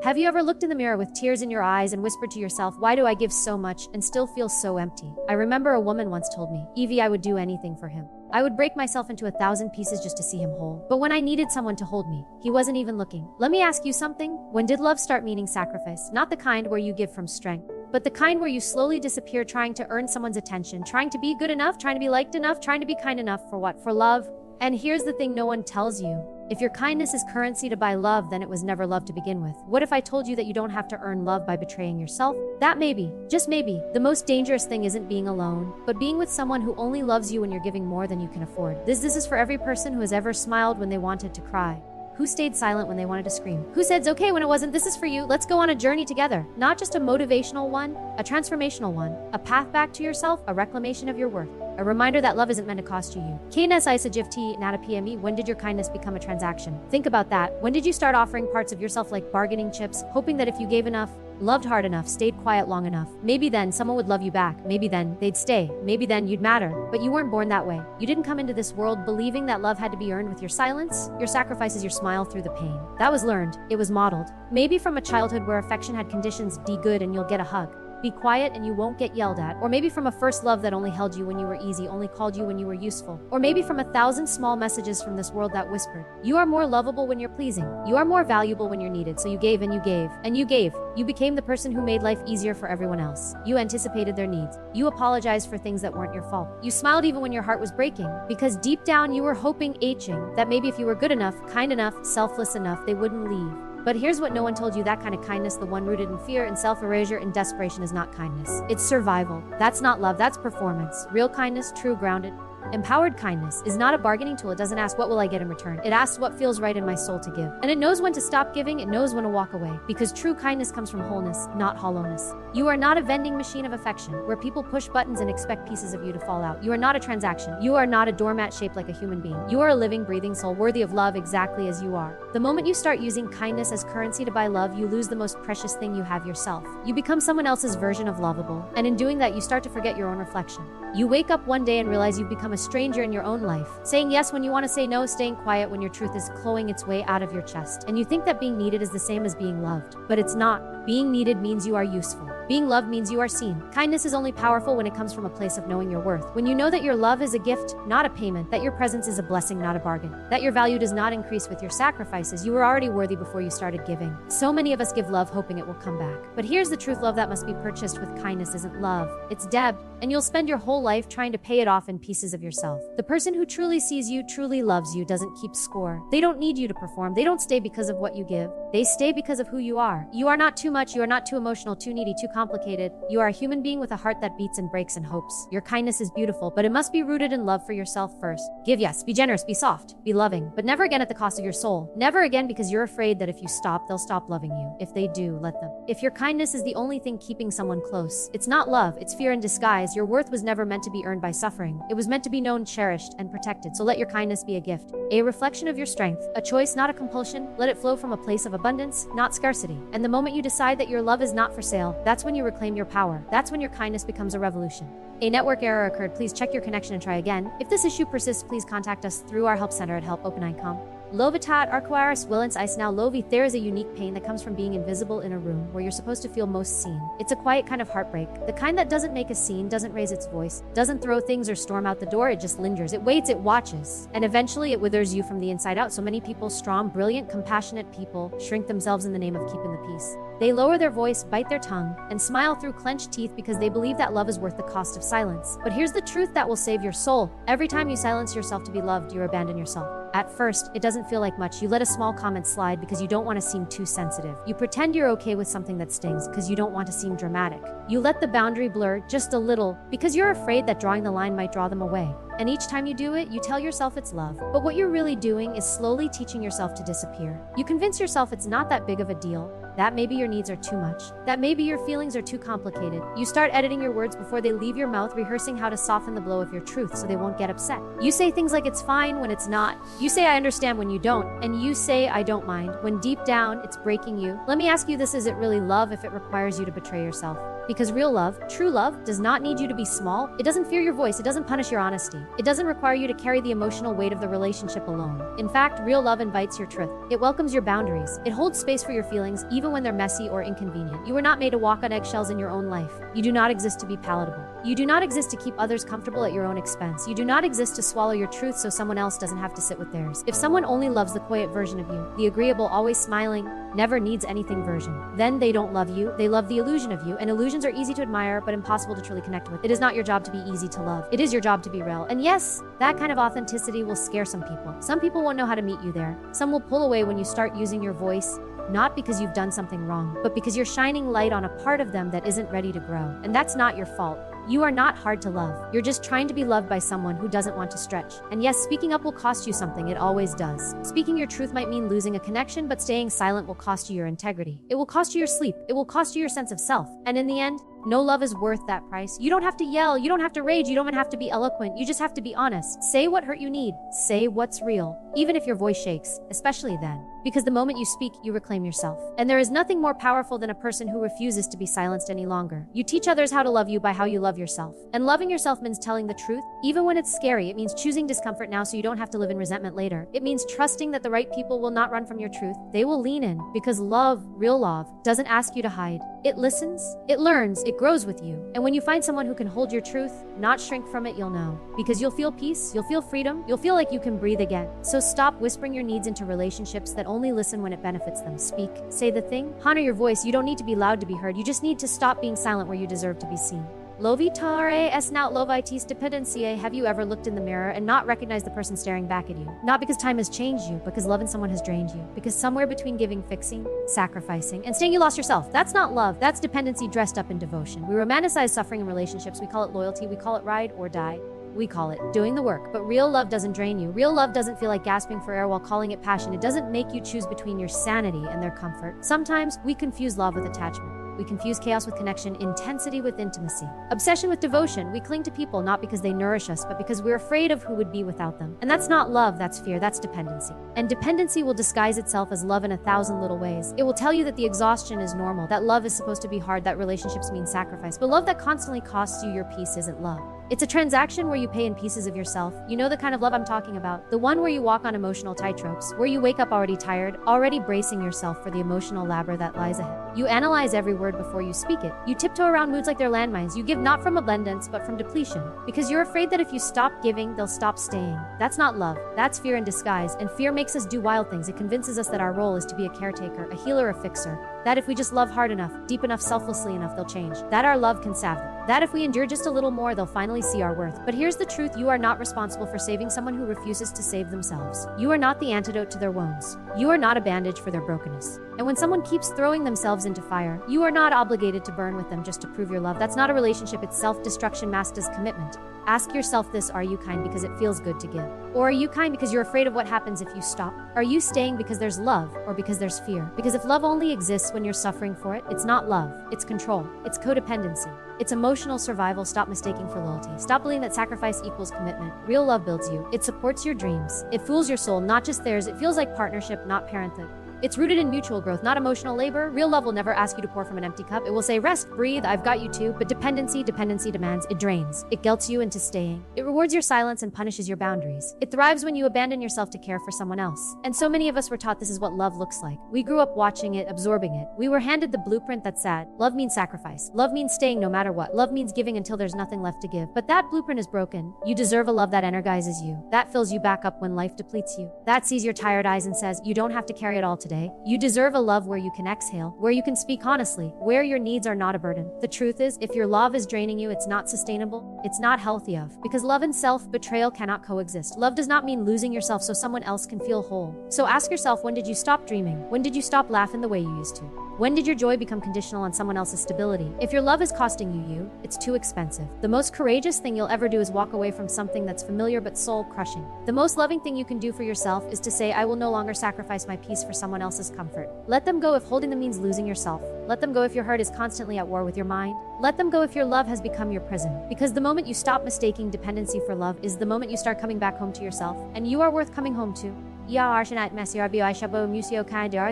Have you ever looked in the mirror with tears in your eyes and whispered to yourself, why do I give so much and still feel so empty? I remember a woman once told me, Evie, I would do anything for him. I would break myself into 1,000 pieces just to see him whole. But when I needed someone to hold me, he wasn't even looking. Let me ask you something. When did love start meaning sacrifice? Not the kind where you give from strength, but the kind where you slowly disappear trying to earn someone's attention, trying to be good enough, trying to be liked enough, trying to be kind enough for what? For love? And here's the thing no one tells you. If your kindness is currency to buy love, then it was never love to begin with. What if I told you that you don't have to earn love by betraying yourself? That maybe, just maybe, the most dangerous thing isn't being alone, but being with someone who only loves you when you're giving more than you can afford. This is for every person who has ever smiled when they wanted to cry. Who stayed silent when they wanted to scream? Who said it's okay when it wasn't? This is for you. Let's go on a journey together. Not just a motivational one, a transformational one, a path back to yourself, a reclamation of your worth. A reminder that love isn't meant to cost you. Kindness isa GFT nata PME. When did your kindness become a transaction? Think about that. When did you start offering parts of yourself like bargaining chips, hoping that if you gave enough, loved hard enough, stayed quiet long enough, maybe then someone would love you back. Maybe then they'd stay. Maybe then you'd matter. But you weren't born that way. You didn't come into this world believing that love had to be earned with your silence, your sacrifices, your smile through the pain. That was learned. It was modeled. Maybe from a childhood where affection had conditions: be good and you'll get a hug. Be quiet and you won't get yelled at. Or maybe from a first love that only held you when you were easy, only called you when you were useful. Or maybe from 1,000 small messages from this world that whispered, you are more lovable when you're pleasing. You are more valuable when you're needed. So you gave and you gave and you gave. You became the person who made life easier for everyone else. You anticipated their needs. You apologized for things that weren't your fault. You smiled even when your heart was breaking, because deep down you were hoping, aching, that maybe if you were good enough, kind enough, selfless enough, they wouldn't leave. But here's what no one told you: that kind of kindness, the one rooted in fear and self-erasure and desperation, is not kindness. It's survival. That's not love, that's performance. Real kindness, true, grounded, empowered kindness is not a bargaining tool. It doesn't ask, what will I get in return? It asks, what feels right in my soul to give? And it knows when to stop giving, it knows when to walk away. Because true kindness comes from wholeness, not hollowness. You are not a vending machine of affection, where people push buttons and expect pieces of you to fall out. You are not a transaction. You are not a doormat shaped like a human being. You are a living, breathing soul, worthy of love exactly as you are. The moment you start using kindness as currency to buy love, you lose the most precious thing you have: yourself. You become someone else's version of lovable. And in doing that, you start to forget your own reflection. You wake up one day and realize you've become a stranger in your own life, saying yes when you want to say no, staying quiet when your truth is clawing its way out of your chest. And you think that being needed is the same as being loved, but it's not. Being needed means you are useful. Being loved means you are seen. Kindness is only powerful when it comes from a place of knowing your worth. When you know that your love is a gift, not a payment, that your presence is a blessing, not a bargain, that your value does not increase with your sacrifices. You were already worthy before you started giving. So many of us give love hoping it will come back. But here's the truth: love that must be purchased with kindness isn't love. It's debt, and you'll spend your whole life trying to pay it off in pieces of yourself. The person who truly sees you, truly loves you, doesn't keep score. They don't need you to perform. They don't stay because of what you give. They stay because of who you are. You are not too much. You are not too emotional, too needy, too complicated. You are a human being with a heart that beats and breaks and hopes. Your kindness is beautiful, but it must be rooted in love for yourself first. Give, yes. Be generous, be soft, be loving, but never again at the cost of your soul. Never again because you're afraid that if you stop, they'll stop loving you. If they do, let them. If your kindness is the only thing keeping someone close, it's not love, it's fear in disguise. Your worth was never meant to be earned by suffering. It was meant to be known, cherished, and protected. So let your kindness be a gift, a reflection of your strength, a choice, not a compulsion. Let it flow from a place of abundance, not scarcity. And the moment you decide that your love is not for sale, that's when you reclaim your power. That's when your kindness becomes a revolution. A network error occurred. Please check your connection and try again. If this issue persists, please contact us through our help center at help@open.com. Lovitat arquaris willens ice now lovi. There is a unique pain that comes from being invisible in a room where you're supposed to feel most seen. It's a quiet kind of heartbreak, the kind that doesn't make a scene, doesn't raise its voice, doesn't throw things or storm out the door. It just lingers, it waits, it watches, and eventually it withers you from the inside out. So many people, strong, brilliant, compassionate people, shrink themselves in the name of keeping the peace. They lower their voice, bite their tongue, and smile through clenched teeth because they believe that love is worth the cost of silence. But here's the truth that will save your soul. Every time you silence yourself to be loved, you abandon yourself. At first, it doesn't feel like much. You let a small comment slide because you don't want to seem too sensitive. You pretend you're okay with something that stings because you don't want to seem dramatic. You let the boundary blur just a little because you're afraid that drawing the line might draw them away. And each time you do it, you tell yourself it's love. But what you're really doing is slowly teaching yourself to disappear. You convince yourself it's not that big of a deal, that maybe your needs are too much, that maybe your feelings are too complicated. You start editing your words before they leave your mouth, rehearsing how to soften the blow of your truth so they won't get upset. You say things like it's fine when it's not. You say I understand when you don't, and you say I don't mind when deep down it's breaking you. Let me ask you this: is it really love if it requires you to betray yourself? Because real love, true love, does not need you to be small. It doesn't fear your voice. It doesn't punish your honesty. It doesn't require you to carry the emotional weight of the relationship alone. In fact, real love invites your truth. It welcomes your boundaries. It holds space for your feelings, even when they're messy or inconvenient. You are not made to walk on eggshells in your own life. You do not exist to be palatable. You do not exist to keep others comfortable at your own expense. You do not exist to swallow your truth so someone else doesn't have to sit with theirs. If someone only loves the quiet version of you, the agreeable, always smiling, never needs anything version, then they don't love you, they love the illusion of you, and illusions are easy to admire but impossible to truly connect with. It is not your job to be easy to love. It is your job to be real. And yes, that kind of authenticity will scare some people. Some people won't know how to meet you there. Some will pull away when you start using your voice, not because you've done something wrong, but because you're shining light on a part of them that isn't ready to grow. And that's not your fault. You are not hard to love. You're just trying to be loved by someone who doesn't want to stretch. And yes, speaking up will cost you something. It always does. Speaking your truth might mean losing a connection, but staying silent will cost you your integrity. It will cost you your sleep. It will cost you your sense of self. And in the end, no love is worth that price. You don't have to yell. You don't have to rage. You don't even have to be eloquent. You just have to be honest. Say what hurt you need. Say what's real, even if your voice shakes, especially then. Because the moment you speak, you reclaim yourself. And there is nothing more powerful than a person who refuses to be silenced any longer. You teach others how to love you by how you love yourself. And loving yourself means telling the truth, even when it's scary. It means choosing discomfort now so you don't have to live in resentment later. It means trusting that the right people will not run from your truth. They will lean in, because love, real love, doesn't ask you to hide. It listens, it learns, it grows with you. And when you find someone who can hold your truth, not shrink from it, you'll know. Because you'll feel peace, you'll feel freedom, you'll feel like you can breathe again. So stop whispering your needs into relationships that only listen when it benefits them. Speak, say the thing, honor your voice. You don't need to be loud to be heard. You just need to stop being silent where you deserve to be seen. Lovitare es not lovitis dependency. Have you ever looked in the mirror and not recognized the person staring back at you? Not because time has changed you, because loving someone has drained you. Because somewhere between giving, fixing, sacrificing, and staying, you lost yourself. That's not love. That's dependency dressed up in devotion. We romanticize suffering in relationships. We call it loyalty. We call it ride or die. We call it doing the work. But real love doesn't drain you. Real love doesn't feel like gasping for air while calling it passion. It doesn't make you choose between your sanity and their comfort. Sometimes we confuse love with attachment. We confuse chaos with connection, intensity with intimacy, obsession with devotion. We cling to people not because they nourish us, but because we're afraid of who would be without them. And that's not love, that's fear, that's dependency. And dependency will disguise itself as love in 1,000 little ways. It will tell you that the exhaustion is normal, that love is supposed to be hard, that relationships mean sacrifice. But love that constantly costs you your peace isn't love. It's a transaction where you pay in pieces of yourself. You know the kind of love I'm talking about. The one where you walk on emotional tightropes, where you wake up already tired, already bracing yourself for the emotional labor that lies ahead. You analyze every word before you speak it. You tiptoe around moods like they're landmines. You give not from abundance, but from depletion. Because you're afraid that if you stop giving, they'll stop staying. That's not love. That's fear in disguise. And fear makes us do wild things. It convinces us that our role is to be a caretaker, a healer, a fixer. That if we just love hard enough, deep enough, selflessly enough, they'll change. That our love can salve them. That if we endure just a little more, they'll finally see our worth. But here's the truth. You are not responsible for saving someone who refuses to save themselves. You are not the antidote to their wounds. You are not a bandage for their brokenness. And when someone keeps throwing themselves into fire, you are not obligated to burn with them just to prove your love. That's not a relationship. It's self-destruction masked as commitment. Ask yourself this: are you kind because it feels good to give? Or are you kind because you're afraid of what happens if you stop? Are you staying because there's love or because there's fear? Because if love only exists when you're suffering for it, it's not love. It's control. It's codependency. It's emotional survival. Stop mistaking for loyalty. Stop believing that sacrifice equals commitment. Real love builds you. It supports your dreams. It fools your soul, not just theirs. It feels like partnership, not parenthood. It's rooted in mutual growth, not emotional labor. Real love will never ask you to pour from an empty cup. It will say, rest, breathe, I've got you too. But dependency demands, it drains. It guilts you into staying. It rewards your silence and punishes your boundaries. It thrives when you abandon yourself to care for someone else. And so many of us were taught this is what love looks like. We grew up watching it, absorbing it. We were handed the blueprint that's sad. Love means sacrifice. Love means staying no matter what. Love means giving until there's nothing left to give. But that blueprint is broken. You deserve a love that energizes you, that fills you back up when life depletes you, that sees your tired eyes and says, you don't have to carry it all today. You deserve a love where you can exhale, where you can speak honestly, where your needs are not a burden. The truth is, if your love is draining you, it's not sustainable, it's not healthy because love and self-betrayal cannot coexist. Love does not mean losing yourself so someone else can feel whole. So ask yourself, when did you stop dreaming? When did you stop laughing the way you used to? When did your joy become conditional on someone else's stability? If your love is costing you, it's too expensive. The most courageous thing you'll ever do is walk away from something that's familiar but soul-crushing. The most loving thing you can do for yourself is to say, I will no longer sacrifice my peace for someone else's comfort. Let them go if holding them means losing yourself. Let them go if your heart is constantly at war with your mind. Let them go if your love has become your prison. Because the moment you stop mistaking dependency for love is the moment you start coming back home to yourself. And you are worth coming home to.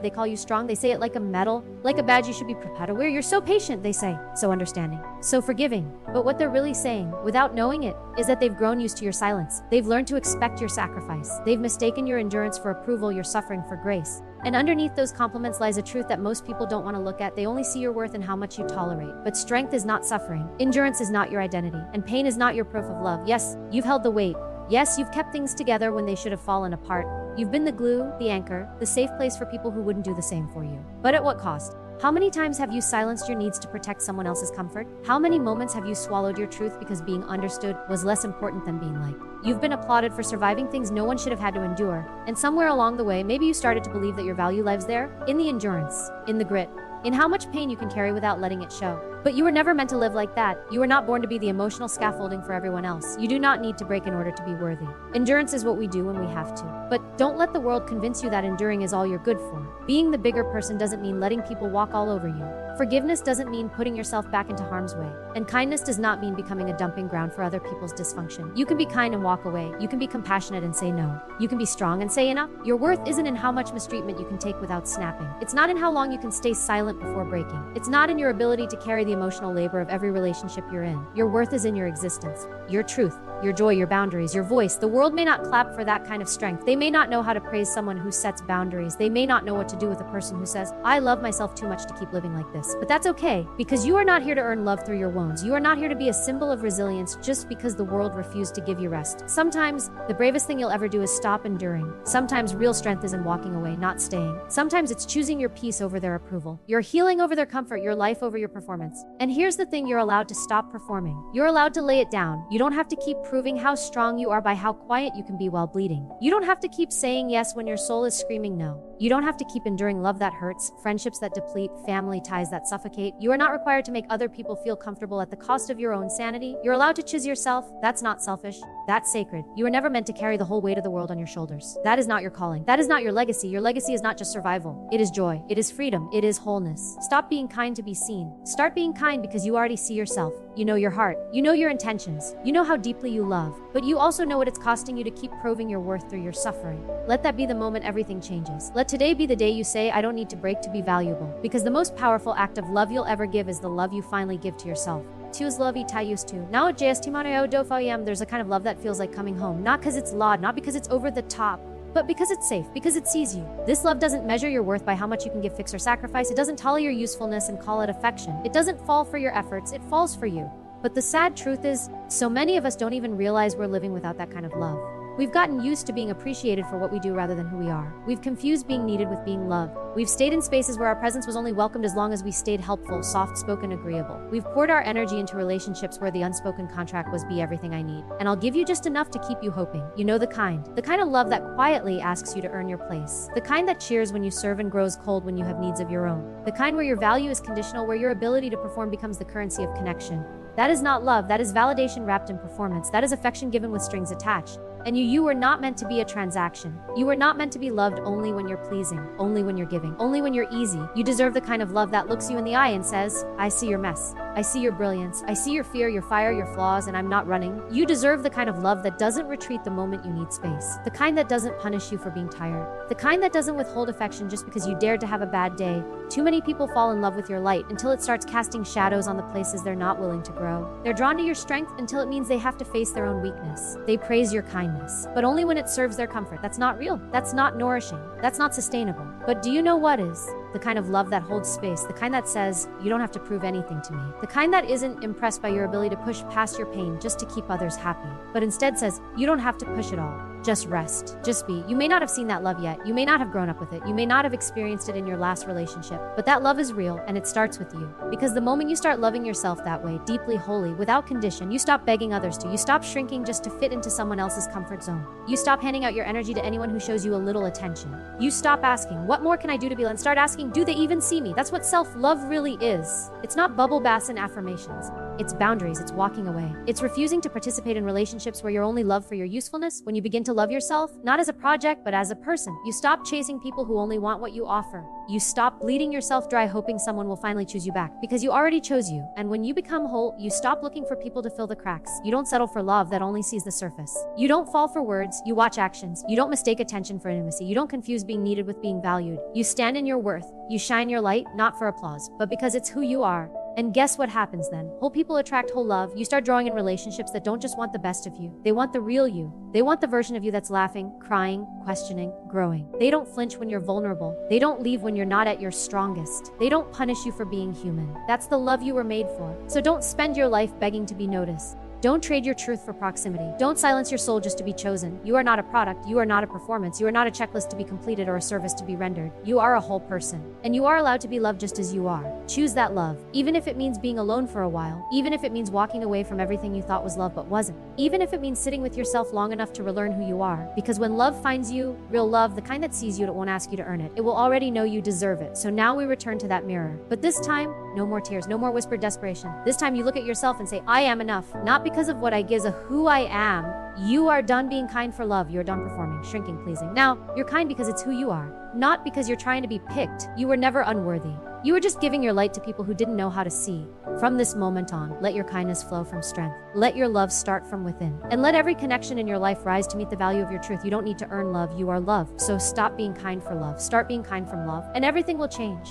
They call you strong, they say it like a medal, like a badge you should be proud to wear. You're so patient, they say, so understanding, so forgiving. But what they're really saying, without knowing it, is that they've grown used to your silence. They've learned to expect your sacrifice. They've mistaken your endurance for approval, your suffering for grace. And underneath those compliments lies a truth that most people don't want to look at. They only see your worth in how much you tolerate. But strength is not suffering. Endurance is not your identity. And pain is not your proof of love. Yes, you've held the weight. Yes, you've kept things together when they should have fallen apart. You've been the glue, the anchor, the safe place for people who wouldn't do the same for you. But at what cost? How many times have you silenced your needs to protect someone else's comfort? How many moments have you swallowed your truth because being understood was less important than being liked? You've been applauded for surviving things no one should have had to endure. And somewhere along the way, maybe you started to believe that your value lies there, in the endurance, in the grit, in how much pain you can carry without letting it show. But you were never meant to live like that. You were not born to be the emotional scaffolding for everyone else. You do not need to break in order to be worthy. Endurance is what we do when we have to. But don't let the world convince you that enduring is all you're good for. Being the bigger person doesn't mean letting people walk all over you. Forgiveness doesn't mean putting yourself back into harm's way. And kindness does not mean becoming a dumping ground for other people's dysfunction. You can be kind and walk away. You can be compassionate and say no. You can be strong and say enough. Your worth isn't in how much mistreatment you can take without snapping. It's not in how long you can stay silent before breaking. It's not in your ability to carry the emotional labor of every relationship you're in. Your worth is in your existence, your truth, your joy, your boundaries, your voice. The world may not clap for that kind of strength. They may not know how to praise someone who sets boundaries. They may not know what to do with a person who says, I love myself too much to keep living like this. But that's okay, because you are not here to earn love through your wounds. You are not here to be a symbol of resilience just because the world refused to give you rest. Sometimes the bravest thing you'll ever do is stop enduring. Sometimes real strength is in walking away, not staying. Sometimes it's choosing your peace over their approval, your healing over their comfort, your life over your performance. And here's the thing, you're allowed to stop performing. You're allowed to lay it down. You don't have to keep proving how strong you are by how quiet you can be while bleeding. You don't have to keep saying yes when your soul is screaming no. You don't have to keep enduring love that hurts, friendships that deplete, family ties that suffocate. You are not required to make other people feel comfortable at the cost of your own sanity. You're allowed to choose yourself. That's not selfish. That's sacred. You are never meant to carry the whole weight of the world on your shoulders. That is not your calling. That is not your legacy. Your legacy is not just survival. It is joy. It is freedom. It is wholeness. Stop being kind to be seen. Start being kind because you already see yourself. You know your heart. You know your intentions. You know how deeply you love. But you also know what it's costing you to keep proving your worth through your suffering. Let that be the moment everything changes. Let today be the day you say, I don't need to break to be valuable. Because the most powerful act of love you'll ever give is the love you finally give to yourself. Choose love used to. Now at JST there's a kind of love that feels like coming home. Not because it's loud, not because it's over the top, but because it's safe, because it sees you. This love doesn't measure your worth by how much you can give, fix, or sacrifice. It doesn't tolerate your usefulness and call it affection. It doesn't fall for your efforts, it falls for you. But the sad truth is, so many of us don't even realize we're living without that kind of love. We've gotten used to being appreciated for what we do rather than who we are. We've confused being needed with being loved. We've stayed in spaces where our presence was only welcomed as long as we stayed helpful, soft-spoken, agreeable. We've poured our energy into relationships where the unspoken contract was be everything I need, and I'll give you just enough to keep you hoping. You know the kind of love that quietly asks you to earn your place. The kind that cheers when you serve and grows cold when you have needs of your own. The kind where your value is conditional, where your ability to perform becomes the currency of connection. That is not love, that is validation wrapped in performance. That is affection given with strings attached. And you were not meant to be a transaction. You were not meant to be loved only when you're pleasing, only when you're giving, only when you're easy. You deserve the kind of love that looks you in the eye and says, I see your mess. I see your brilliance. I see your fear, your fire, your flaws, and I'm not running. You deserve the kind of love that doesn't retreat the moment you need space. The kind that doesn't punish you for being tired. The kind that doesn't withhold affection just because you dared to have a bad day. Too many people fall in love with your light until it starts casting shadows on the places they're not willing to grow. They're drawn to your strength until it means they have to face their own weakness. They praise your kindness, but only when it serves their comfort. That's not real. That's not nourishing. That's not sustainable. But do you know what is? The kind of love that holds space, the kind that says, you don't have to prove anything to me. The kind that isn't impressed by your ability to push past your pain just to keep others happy, but instead says, you don't have to push it all. Just rest. Just be. You may not have seen that love yet. You may not have grown up with it. You may not have experienced it in your last relationship, but that love is real, and it starts with you. Because the moment you start loving yourself that way, deeply, wholly, without condition, you stop begging others to. You stop shrinking just to fit into someone else's comfort zone. You stop handing out your energy to anyone who shows you a little attention. You stop asking, what more can I do to be loved? And start asking, do they even see me? That's what self-love really is. It's not bubble baths and affirmations. It's boundaries, it's walking away. It's refusing to participate in relationships where you're only loved for your usefulness. When you begin to love yourself, not as a project, but as a person, you stop chasing people who only want what you offer. You stop bleeding yourself dry hoping someone will finally choose you back, because you already chose you. And when you become whole, you stop looking for people to fill the cracks. You don't settle for love that only sees the surface. You don't fall for words, you watch actions. You don't mistake attention for intimacy. You don't confuse being needed with being valued. You stand in your worth. You shine your light, not for applause, but because it's who you are. And guess what happens then? Whole people attract whole love. You start drawing in relationships that don't just want the best of you. They want the real you. They want the version of you that's laughing, crying, questioning, growing. They don't flinch when you're vulnerable. They don't leave when you're not at your strongest. They don't punish you for being human. That's the love you were made for. So don't spend your life begging to be noticed. Don't trade your truth for proximity. Don't silence your soul just to be chosen. You are not a product. You are not a performance. You are not a checklist to be completed or a service to be rendered. You are a whole person. And you are allowed to be loved just as you are. Choose that love. Even if it means being alone for a while. Even if it means walking away from everything you thought was love but wasn't. Even if it means sitting with yourself long enough to relearn who you are. Because when love finds you, real love, the kind that sees you, it won't ask you to earn it. It will already know you deserve it. So now we return to that mirror. But this time, no more tears, no more whispered desperation. This time you look at yourself and say, I am enough. Not because of what I give, a who I am. You are done being kind for love. You're done performing, shrinking, pleasing. Now, you're kind because it's who you are. Not because you're trying to be picked. You were never unworthy. You were just giving your light to people who didn't know how to see. From this moment on, let your kindness flow from strength. Let your love start from within. And let every connection in your life rise to meet the value of your truth. You don't need to earn love. You are love. So stop being kind for love. Start being kind from love, and everything will change.